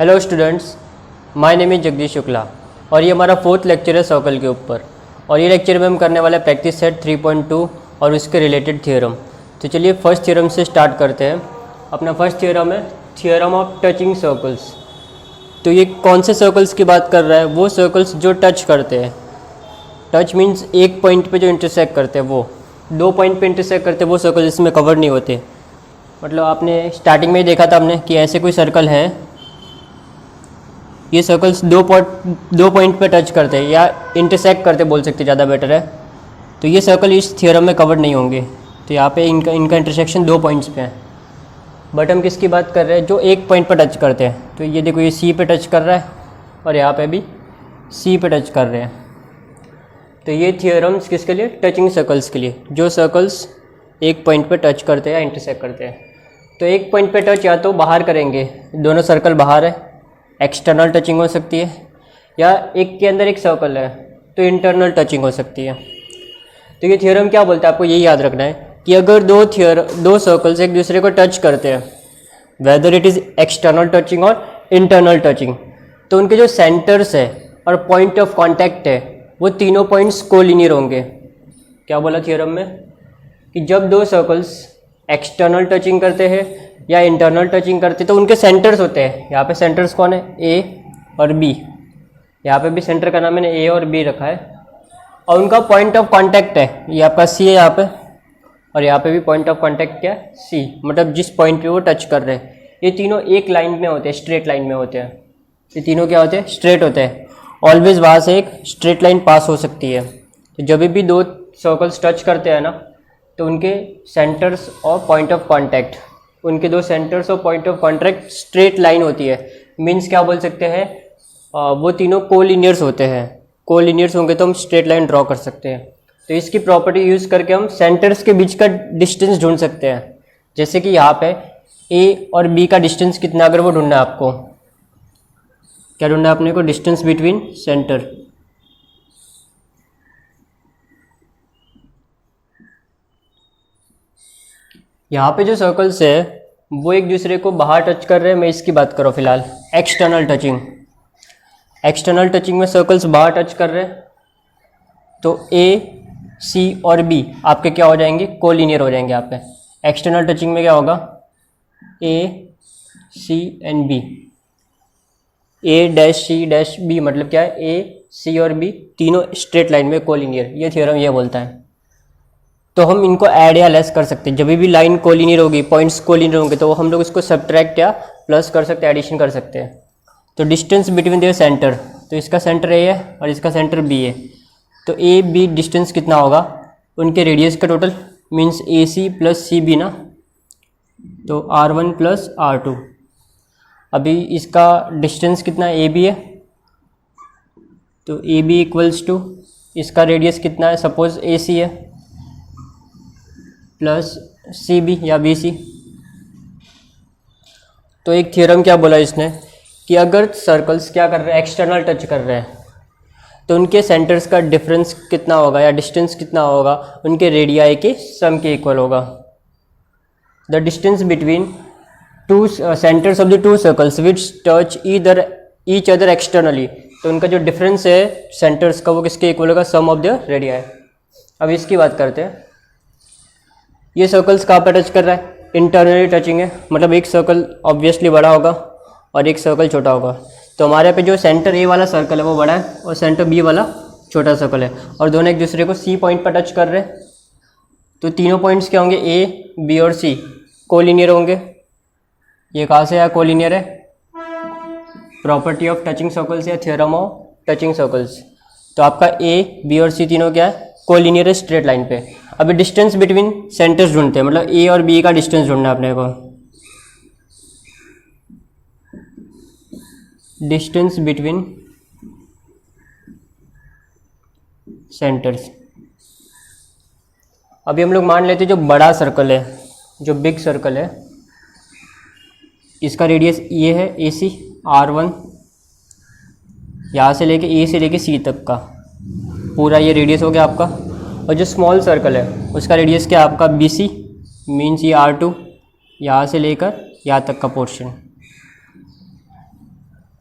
Hello students, my name is Jagdish Shukla और ये हमारा फोर्थ लेक्चर है सर्कल के ऊपर। और ये लेक्चर में हम करने वाले प्रैक्टिस सेट 3.2 और उसके रिलेटेड थ्योरम। तो चलिए फर्स्ट थ्योरम से स्टार्ट करते हैं। अपना फर्स्ट थ्योरम है थ्योरम ऑफ टचिंग सर्कल्स। तो ये कौन से सर्कल्स की बात कर रहा है? वो सर्कल्स जो टच करते हैं। टच मीन्स एक पॉइंट पे जो इंटरसेक्ट करते हैं, वो दो पॉइंट पे इंटरसेक्ट करते हैं वो सर्कल इसमें कवर नहीं होते। मतलब आपने स्टार्टिंग में ही देखा था हमने कि ऐसे कोई सर्कल है, ये सर्कल्स दो पॉइंट पे टच करते हैं या इंटरसेक्ट करते बोल सकते, ज़्यादा बेटर है। तो ये सर्कल इस थ्योरम में कवर नहीं होंगे। तो यहाँ पे इनका इंटरसेक्शन दो पॉइंट्स पे है। बट हम किसकी बात कर रहे हैं? जो एक पॉइंट पर टच करते हैं। तो ये देखो, ये सी पे टच कर रहा है और यहाँ पे भी सी पे टच कर रहे हैं। तो ये थ्योरम्स किसके लिए? टचिंग सर्कल्स के लिए, जो सर्कल्स एक पॉइंट पे टच करते हैं या इंटरसेक्ट करते हैं। तो एक पॉइंट पे टच या तो बाहर करेंगे, दोनों सर्कल बाहर है, एक्सटर्नल टचिंग हो सकती है, या एक के अंदर एक सर्कल है तो इंटरनल टचिंग हो सकती है। तो ये थ्योरम क्या बोलता है? आपको यही याद रखना है कि अगर दो सर्कल्स एक दूसरे को टच करते हैं, whether it is external touching और इंटरनल टचिंग, तो उनके जो सेंटर्स है और पॉइंट ऑफ कॉन्टैक्ट है वो तीनों पॉइंट्स कोलिनियर होंगे। क्या बोला थ्योरम में? कि जब दो सर्कल्स एक्सटर्नल टचिंग करते हैं या इंटरनल टचिंग करते तो उनके सेंटर्स होते हैं। यहाँ पे सेंटर्स कौन है? ए और बी। यहाँ पे भी सेंटर का नाम मैंने ए और बी रखा है। और उनका पॉइंट ऑफ कांटेक्ट है, ये आपका सी है यहाँ पे, और यहाँ पे भी पॉइंट ऑफ कांटेक्ट क्या है? सी। मतलब जिस पॉइंट पे वो टच कर रहे हैं, ये तीनों एक लाइन में होते हैं, स्ट्रेट लाइन में होते हैं। ये तीनों क्या होते हैं? स्ट्रेट होते हैं। ऑलवेज वहाँ से एक स्ट्रेट लाइन पास हो सकती है। तो जब भी दो सर्कल्स टच करते हैं ना, तो उनके सेंटर्स और पॉइंट ऑफ कांटेक्ट, उनके दो सेंटर्स और point of contact straight line होती है। मीन्स क्या बोल सकते हैं? वो तीनों कोलिनियर्स होते हैं। कोलिनियर्स होंगे तो हम स्ट्रेट लाइन ड्रॉ कर सकते हैं। तो इसकी प्रॉपर्टी यूज़ करके हम सेंटर्स के बीच का डिस्टेंस ढूंढ सकते हैं। जैसे कि यहाँ पे ए और बी का डिस्टेंस कितना, अगर वो ढूंढना है आपको, क्या ढूंढना है अपने को? Distance between centre. यहाँ पे जो सर्कल्स है वो एक दूसरे को बाहर टच कर रहे हैं। मैं इसकी बात करूँ फिलहाल, एक्सटर्नल टचिंग। एक्सटर्नल टचिंग में सर्कल्स बाहर टच कर रहे हैं, तो ए, सी और बी आपके क्या हो जाएंगे? कोलिनियर हो जाएंगे। यहाँ पे एक्सटर्नल टचिंग में क्या होगा? A, C and B. A dash C dash B मतलब क्या है? ए, सी और बी तीनों स्ट्रेट लाइन में कोलिनियर। ये थ्योरम ये बोलता है। तो हम इनको ऐड या लेस कर सकते हैं। जब भी लाइन कोलिनियर होगी, पॉइंट्स कोलिनियर होंगे, तो हम लोग इसको सब्ट्रैक्ट या प्लस कर सकते हैं, एडिशन कर सकते हैं। तो डिस्टेंस बिटवीन देयर सेंटर, तो इसका सेंटर ए है और इसका सेंटर बी है, तो ए बी डिस्टेंस कितना होगा? उनके रेडियस का टोटल, मीन्स ए सी प्लस सी बी ना, तो R1 प्लस R2। अभी इसका डिस्टेंस कितना? ए बी है, तो ए बी इक्वल्स टू इसका रेडियस कितना है? सपोज ए सी है प्लस सी बी या बी सी। तो एक थ्योरम क्या बोला इसने कि अगर सर्कल्स क्या कर रहे हैं? एक्सटर्नल टच कर रहे हैं, तो उनके सेंटर्स का डिफरेंस कितना होगा या डिस्टेंस कितना होगा? उनके रेडियाई के सम के इक्वल होगा। The distance between two centres of the two circles which touch each other externally, तो उनका जो डिफरेंस है सेंटर्स का वो किसके इक्वल होगा? सम ऑफ द रेडियाई। अब इसकी बात करते हैं। ये सर्कल्स कहाँ पर टच कर रहा है? इंटरनली टचिंग है, मतलब एक सर्कल ऑब्वियसली बड़ा होगा और एक सर्कल छोटा होगा। तो हमारे यहाँ पे जो सेंटर ए वाला सर्कल है वो बड़ा है और सेंटर बी वाला छोटा सर्कल है, और दोनों एक दूसरे को सी पॉइंट पर टच कर रहे हैं। तो तीनों पॉइंट्स क्या होंगे? ए, बी और सी कोलिनियर होंगे। ये कहाँ से आया कोलिनियर है? प्रॉपर्टी ऑफ टचिंग सर्कल्स या थ्योरम ऑफ टचिंग सर्कल्स। तो आपका ए, बी और सी तीनों क्या है? कोलिनियर है, स्ट्रेट लाइन पे। अभी डिस्टेंस बिटवीन सेंटर्स ढूंढते हैं, मतलब ए और बी का डिस्टेंस ढूंढना है अपने को। Distance between centres. अभी हम लोग मान लेते हैं जो बड़ा सर्कल है, जो बिग सर्कल है, इसका रेडियस ये है ए सी, R1, यहाँ से लेके ए से लेके सी तक का पूरा ये रेडियस हो गया आपका। और जो स्मॉल सर्कल है उसका रेडियस क्या है आपका? बी सी, मीन्स ये R2, यहाँ से लेकर यहाँ तक का पोर्शन।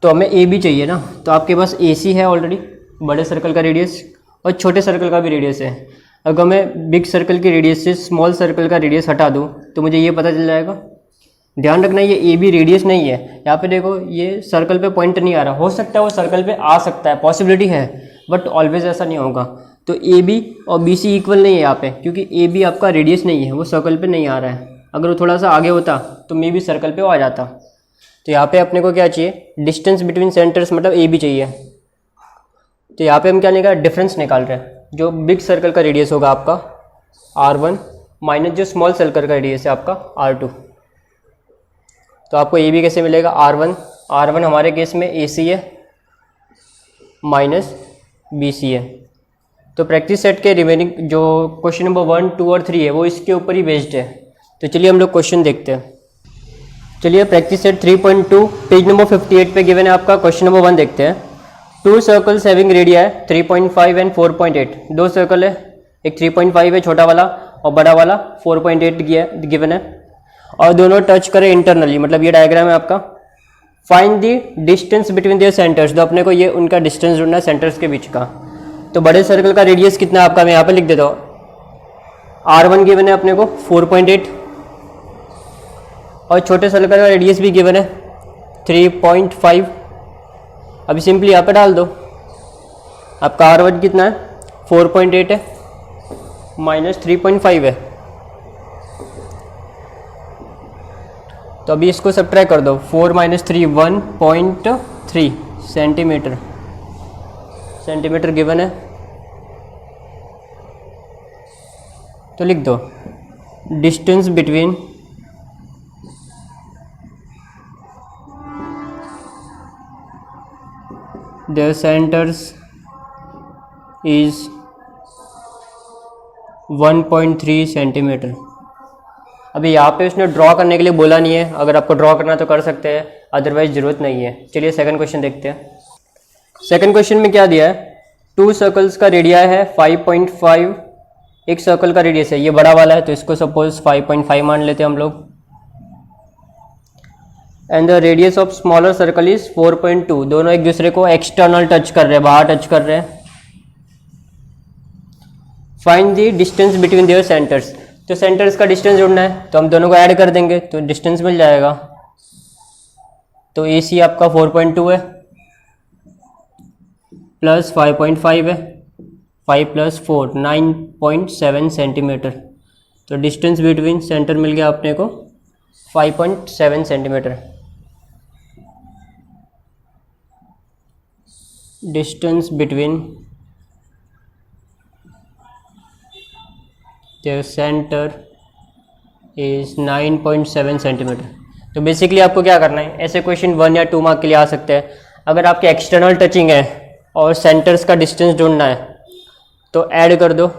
तो हमें ए बी चाहिए ना, तो आपके पास ए सी है ऑलरेडी, बड़े सर्कल का रेडियस, और छोटे सर्कल का भी रेडियस है। अगर मैं बिग सर्कल की रेडियस से स्मॉल सर्कल का रेडियस हटा दूँ तो मुझे ये पता चल जाएगा। ध्यान रखना ये ए बी रेडियस नहीं है, यहाँ पे देखो ये सर्कल पे पॉइंट नहीं आ रहा, हो सकता है वो सर्कल पे आ सकता है, पॉसिबिलिटी है, बट ऑलवेज ऐसा नहीं होगा। तो ए बी और बी सी इक्वल नहीं है यहाँ पे, क्योंकि ए बी आपका रेडियस नहीं है, वो सर्कल पे नहीं आ रहा है। अगर वो थोड़ा सा आगे होता तो मे बी सर्कल पे वो आ जाता। तो यहाँ पे अपने को क्या चाहिए, डिस्टेंस बिटवीन सेंटर्स, मतलब ए बी चाहिए। तो यहाँ पे हम क्या निकाल, डिफरेंस निकाल रहे हैं। जो बिग सर्कल का रेडियस होगा आपका R1 माइनस जो स्मॉल सर्कल का रेडियस है आपका R2। तो आपको ए बी कैसे मिलेगा, R1 हमारे केस में ए सी है माइनस बी सी है। तो प्रैक्टिस सेट के रिमेनिंग जो क्वेश्चन नंबर 1, 2 और 3 है वो इसके ऊपर ही बेस्ड है। तो चलिए हम लोग क्वेश्चन देखते हैं। चलिए प्रैक्टिस सेट 3.2 पेज नंबर 58 पे गिवन है आपका। क्वेश्चन नंबर 1 देखते हैं। 2 सर्कल्स हैविंग रेडिया है 3.5 एंड 4.8। दो सर्कल है, एक 3.5 है छोटा वाला और बड़ा वाला 4.8 गिवन है, और दोनों टच करें इंटरनली, मतलब ये डायग्राम है आपका। Find the distance between there centres. तो अपने को ये उनका डिस्टेंस ढूंढना है सेंटर्स के बीच का। तो बड़े सर्कल का रेडियस कितना है आपका, मैं यहाँ पे लिख देता हूँ। R1 गिवन है अपने को 4.8, और छोटे सर्कल का रेडियस भी गिवन है 3.5। अभी सिंपली यहाँ पे डाल दो, आपका R1 कितना है 4.8 है माइनस 3.5 है। तो अभी इसको सब्ट्रैक्ट कर दो, 4 माइनस 3 1.3 सेंटीमीटर गिवन है। तो लिख दो distance between their centers is 1.3 centimetre. अभी यहाँ पे उसने ड्रॉ करने के लिए बोला नहीं है, अगर आपको ड्रॉ करना तो कर सकते हैं, अदरवाइज ज़रूरत नहीं है। चलिए सेकंड क्वेश्चन देखते हैं। सेकंड क्वेश्चन में क्या दिया है, 2 सर्कल्स का रेडिया है 5.5, एक सर्कल का रेडियस है, ये बड़ा वाला है तो इसको सपोज 5.5 मान लेते हैं हम लोग। And the radius of smaller circle is 4.2। दोनों एक दूसरे को एक्सटर्नल टच कर रहे हैं, बाहर टच कर रहे हैं। Find the distance between there centres. तो सेंटर्स का डिस्टेंस ढूंढना है, तो हम दोनों को ऐड कर देंगे तो डिस्टेंस मिल जाएगा। तो ए सी आपका 4.2 है प्लस 5.5 है, 5 प्लस 4 9.7 सेंटीमीटर। तो डिस्टेंस बिटवीन सेंटर मिल गया अपने को 5.7 centimetre. Distance between the centre is 9.7 centimetre. तो बेसिकली आपको क्या करना है, ऐसे क्वेश्चन 1 या 2 मार्क के लिए आ सकते हैं। अगर आपके एक्सटर्नल टचिंग है और सेंटर्स का डिस्टेंस ढूंढना है तो ऐड कर दो,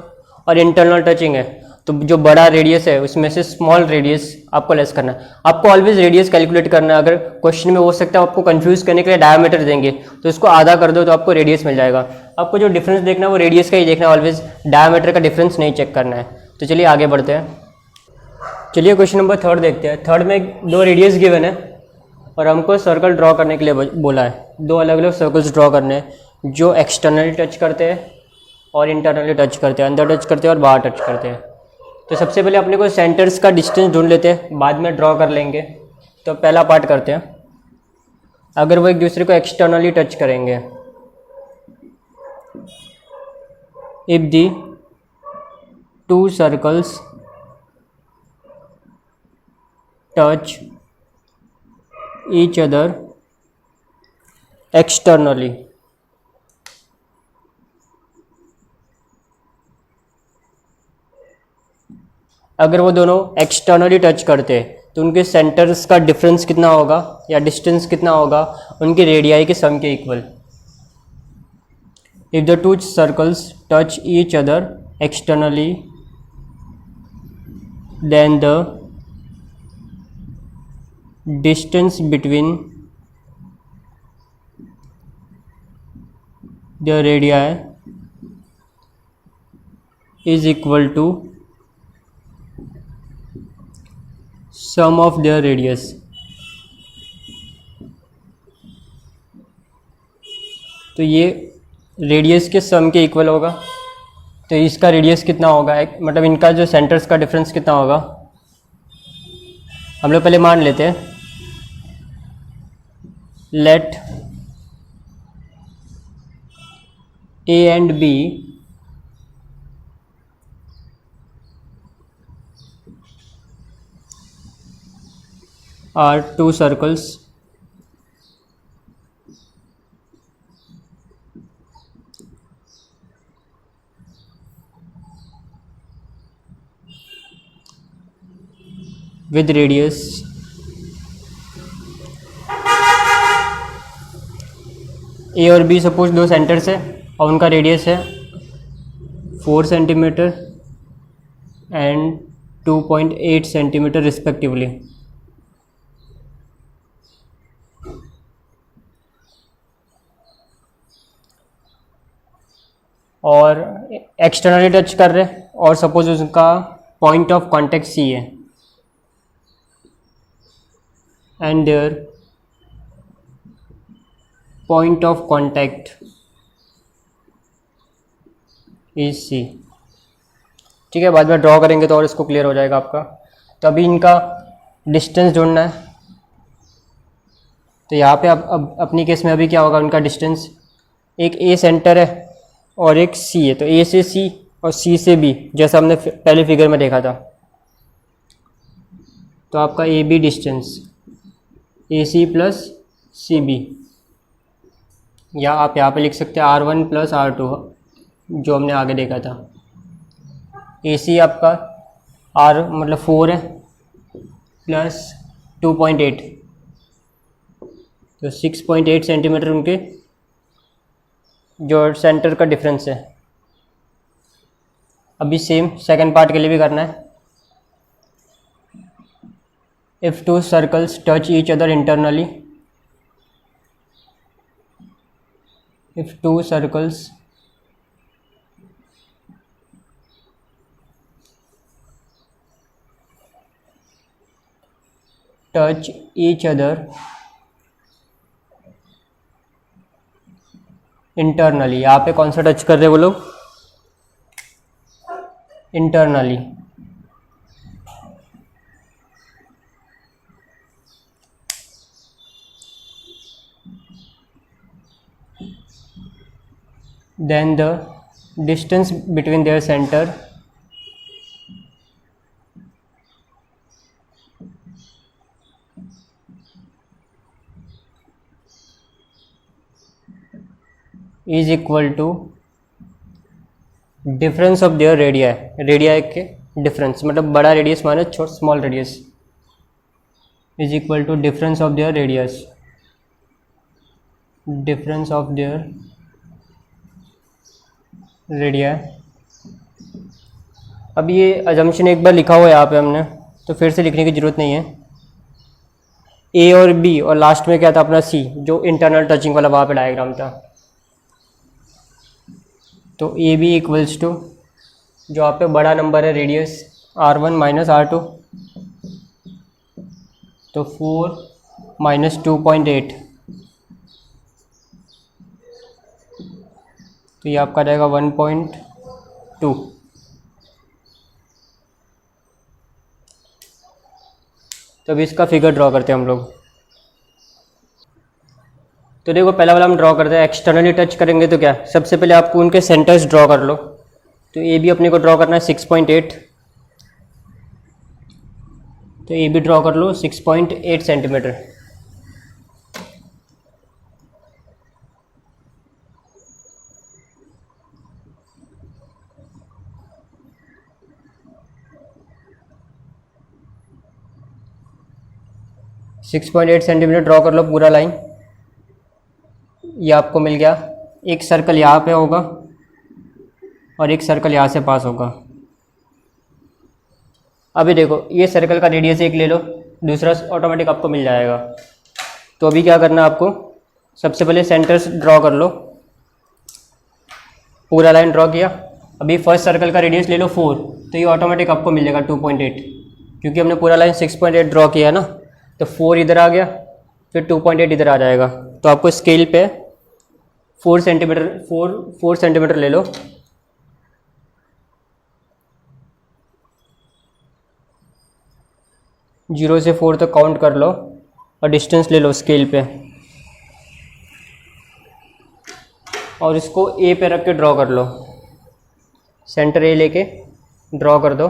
और इंटरनल टचिंग है तो जो बड़ा रेडियस है उसमें से स्मॉल रेडियस आपको लेस करना है। आपको ऑलवेज रेडियस कैलकुलेट करना है। अगर क्वेश्चन में हो सकता है आपको कंफ्यूज करने के लिए डायमीटर देंगे तो इसको आधा कर दो तो आपको रेडियस मिल जाएगा। आपको जो डिफरेंस देखना है वो रेडियस का ही देखना है, ऑलवेज डायमीटर का डिफरेंस नहीं चेक करना है। तो चलिए आगे बढ़ते हैं। चलिए क्वेश्चन नंबर 3 देखते हैं। 3 में 2 रेडियस गिवन है और हमको सर्कल ड्रॉ करने के लिए बोला है। 2 अलग अलग सर्कल्स ड्रॉ करने हैं जो एक्सटर्नली टच करते हैं और इंटरनली टच करते हैं, अंदर टच करते हैं और बाहर टच करते हैं। तो सबसे पहले अपने को सेंटर्स का डिस्टेंस ढूंढ लेते हैं, बाद में ड्रॉ कर लेंगे। तो पहला पार्ट करते हैं। अगर वो एक दूसरे को एक्सटर्नली टच करेंगे, if the 2 circles touch each other externally, अगर वो दोनों एक्सटर्नली टच करते हैं तो उनके सेंटर्स का डिफरेंस कितना होगा या डिस्टेंस कितना होगा, उनकी रेडियाई के सम के equal. If the 2 circles touch each other externally then the distance between the radii is equal to sum of their radius। तो ये रेडियस के सम के इक्वल होगा। तो इसका रेडियस कितना होगा, मतलब इनका जो सेंटर्स का डिफरेंस कितना होगा, हम लोग पहले मान लेते हैं। Let A and B are two circles with radius A और B सपोज दो सेंटर्स है और उनका रेडियस है 4 सेंटीमीटर एंड 2.8 सेंटीमीटर रिस्पेक्टिवली। और एक्सटर्नली टच कर रहे हैं और सपोज उसका पॉइंट ऑफ कांटेक्ट सी है and their point of contact is C. ठीक है, बाद में ड्रॉ करेंगे तो और इसको क्लियर हो जाएगा आपका। तो अभी इनका डिस्टेंस ढूंढना है। तो यहाँ पे अब अपनी केस में अभी क्या होगा, उनका डिस्टेंस, एक ए सेंटर है और एक सी है। तो ए से सी और सी से बी, जैसा हमने पहले फिगर में देखा था। तो आपका A B distance A C plus C B, या आप यहाँ पे लिख सकते हैं R1 प्लस R2, जो हमने आगे देखा था। ए सी आपका आर मतलब 4 है प्लस 2.8, तो 6.8 सेंटीमीटर उनके जो सेंटर का डिफरेंस है। अभी सेम सेकंड पार्ट के लिए भी करना है। If two circles touch each other internally, if two circles touch each other internally, यहाँ पे कौन सा टच कर रहे हैं वो लोग, internally. Then the distance between their center is equal to difference of their radii, radii के डिफरेंस, मतलब बड़ा radius minus small radius, is equal to difference of their radius, difference of their radii. अब ये assumption एक बार लिखा हुआ है यहाँ पे हमने, तो फिर से लिखने की ज़रूरत नहीं है। ए और बी और लास्ट में क्या था अपना सी, जो इंटरनल टचिंग वाला वहाँ पे डायग्राम था। तो ए बी इक्वल्स टू, जो आप पे बड़ा नंबर है रेडियस R1 माइनस R2, तो 4 माइनस 2.8, तो ये आपका रहेगा 1.2। तो अभी इसका फिगर ड्रॉ करते हैं हम लोग। तो देखो पहला वाला हम ड्रॉ करते हैं, एक्सटर्नली टच करेंगे तो क्या, सबसे पहले आपको उनके सेंटर्स ड्रॉ कर लो। तो ए बी अपने को ड्रॉ करना है 6.8, तो ए बी ड्रॉ कर लो 6.8 centimetre. Six point eight centimetre draw कर लो पूरा लाइन। ये आपको मिल गया। एक सर्कल यहाँ पे होगा और एक सर्कल यहाँ से पास होगा। अभी देखो ये सर्कल का रेडियस एक ले लो, दूसरा ऑटोमेटिक आपको मिल जाएगा। तो अभी क्या करना है आपको, सबसे पहले सेंटर्स ड्रॉ कर लो। पूरा लाइन ड्रॉ किया। अभी फर्स्ट सर्कल का रेडियस ले लो 4, तो ये ऑटोमेटिक आपको मिल जाएगा 2.8, क्योंकि हमने पूरा लाइन 6.8 ड्रॉ किया है ना। तो 4 इधर आ गया, फिर 2.8 इधर आ जाएगा। तो आपको स्केल पे 4 सेंटीमीटर ले लो। जीरो से 4 तक काउंट कर लो और डिस्टेंस ले लो स्केल पे, और इसको ए पे रख के ड्रॉ कर लो। सेंटर ए लेके ड्रॉ कर दो।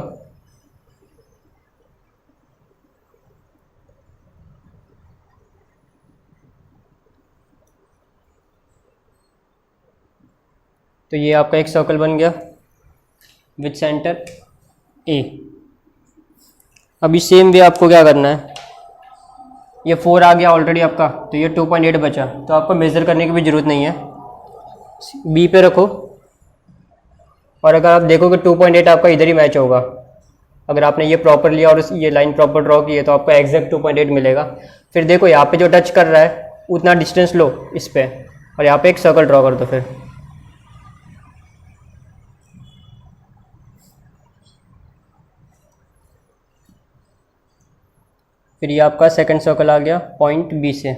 तो ये आपका एक सर्कल बन गया विथ सेंटर ए। अभी सेम वे आपको क्या करना है, ये 4 आ गया ऑलरेडी आपका, तो ये 2.8 बचा, तो आपको मेज़र करने की भी ज़रूरत नहीं है। बी पे रखो, और अगर आप देखो कि 2.8 आपका इधर ही मैच होगा, अगर आपने ये प्रॉपर लिया और ये लाइन प्रॉपर ड्रॉ की है तो आपको एग्जैक्ट 2.8 मिलेगा। फिर देखो यहाँ पे जो टच कर रहा है उतना डिस्टेंस लो इस पे, और यहाँ पे एक सर्कल ड्रॉ कर दो। फिर ये आपका सेकंड सर्कल आ गया पॉइंट बी से।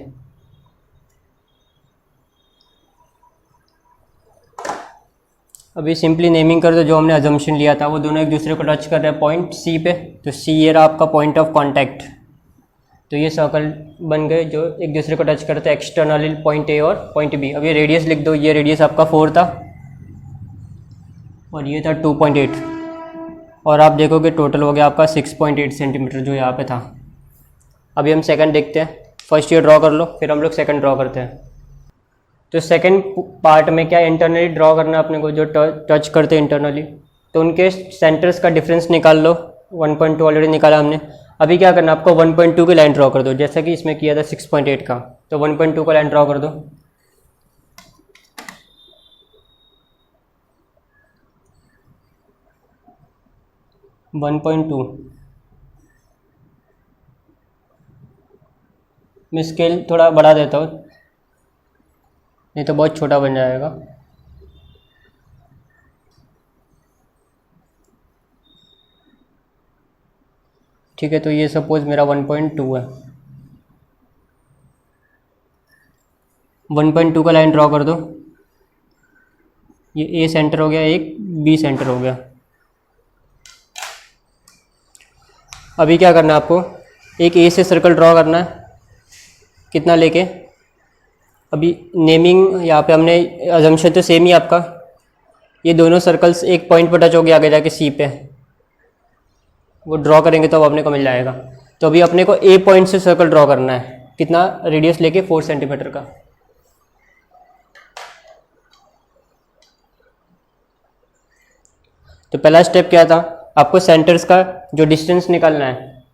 अभी सिंपली नेमिंग कर दो, जो हमने अजम्पशन लिया था वो दोनों एक दूसरे को टच कर रहे हैं पॉइंट सी पे, तो सी ये रहा आपका पॉइंट ऑफ कांटेक्ट। तो ये सर्कल बन गए जो एक दूसरे को टच करते हैं एक्सटर्नली, पॉइंट ए और पॉइंट बी। अब ये रेडियस लिख दो, ये रेडियस आपका 4 था और ये था 2.8, और आप देखोगे टोटल हो गया आपका 6.8 सेंटीमीटर जो यहाँ पे था। अभी हम सेकंड देखते हैं। फर्स्ट ये ड्रॉ कर लो, फिर हम लोग सेकंड ड्रॉ करते हैं। तो सेकंड पार्ट में क्या इंटरनली ड्रॉ करना है अपने को, जो टच करते हैं इंटरनली, तो उनके सेंटर्स का डिफरेंस निकाल लो। 1.2 ऑलरेडी निकाला हमने। अभी क्या करना है आपको, 1.2 की लाइन ड्रॉ कर दो, जैसा कि इसमें किया था 6.8 का। तो 1.2 का लाइन ड्रॉ कर दो। मैं स्केल थोड़ा बढ़ा देता हूँ, नहीं तो बहुत छोटा बन जाएगा। ठीक है, तो ये सपोज मेरा 1.2 है। 1.2 का लाइन ड्रॉ कर दो। ये ए सेंटर हो गया, एक बी सेंटर हो गया। अभी क्या करना है आपको, एक ए से सर्कल ड्रॉ करना है, कितना लेके। अभी नेमिंग यहाँ पे हमने अजम्पशन तो सेम ही आपका, ये दोनों सर्कल्स एक पॉइंट पर टच हो गया आगे जाके सी पे, वो ड्रॉ करेंगे तो अब अपने को मिल जाएगा। तो अभी अपने को ए पॉइंट से सर्कल ड्रॉ करना है, कितना रेडियस लेके 4 सेंटीमीटर का। तो पहला स्टेप क्या था, आपको सेंटर्स का जो डिस्टेंस निकालना है,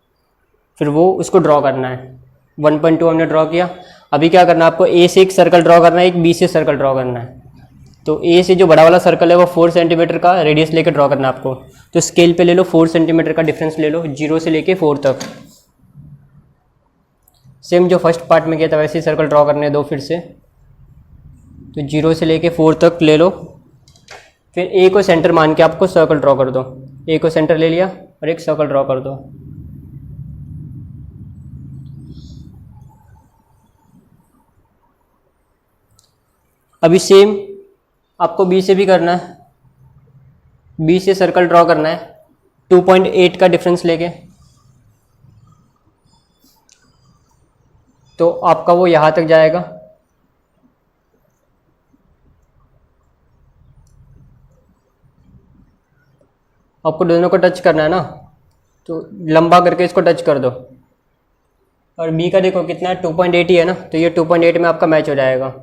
फिर वो उसको ड्रॉ करना है। 1.2 हमने ड्रॉ किया। अभी क्या करना है आपको, ए से एक सर्कल ड्रॉ करना है, एक बी से सर्कल ड्रॉ करना है। तो ए से जो बड़ा वाला सर्कल है वो 4 सेंटीमीटर का रेडियस लेके ड्रॉ करना है आपको। तो स्केल पे ले लो, 4 सेंटीमीटर का डिफरेंस ले लो, 0 से लेके 4 तक। सेम जो फर्स्ट पार्ट में किया था वैसे ही सर्कल ड्रॉ करने दो फिर से। तो 0 से लेके 4 तक ले लो। फिर ए को सेंटर मान के आपको सर्कल ड्रॉ कर दो। ए को सेंटर ले लिया और एक सर्कल ड्रॉ कर दो। अभी सेम आपको बी से भी करना है। बी से सर्कल ड्रॉ करना है 2.8 का डिफरेंस लेके। तो आपका वो यहाँ तक जाएगा। आपको दोनों को टच करना है ना, तो लंबा करके इसको टच कर दो। और बी का देखो कितना है, 2.8 ही है ना, तो ये 2.8 में आपका मैच हो जाएगा।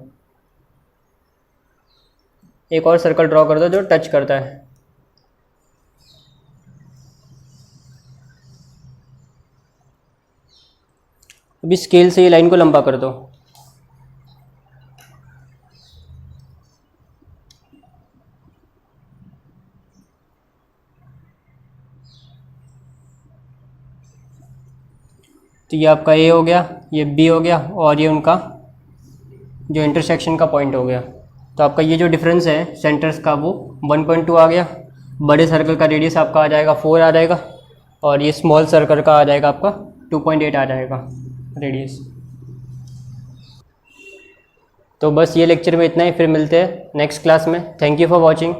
एक और सर्कल ड्रॉ कर दो जो टच करता है। अभी स्केल से ये लाइन को लंबा कर दो। तो ये आपका ए हो गया, ये बी हो गया, और ये उनका जो इंटरसेक्शन का पॉइंट हो गया। तो आपका ये जो डिफरेंस है सेंटर्स का वो 1.2 आ गया। बड़े सर्कल का रेडियस आपका आ जाएगा 4 आ जाएगा, और ये स्मॉल सर्कल का आ जाएगा आपका 2.8 आ जाएगा रेडियस। तो बस ये लेक्चर में इतना ही, फिर मिलते हैं नेक्स्ट क्लास में। Thank you for watching.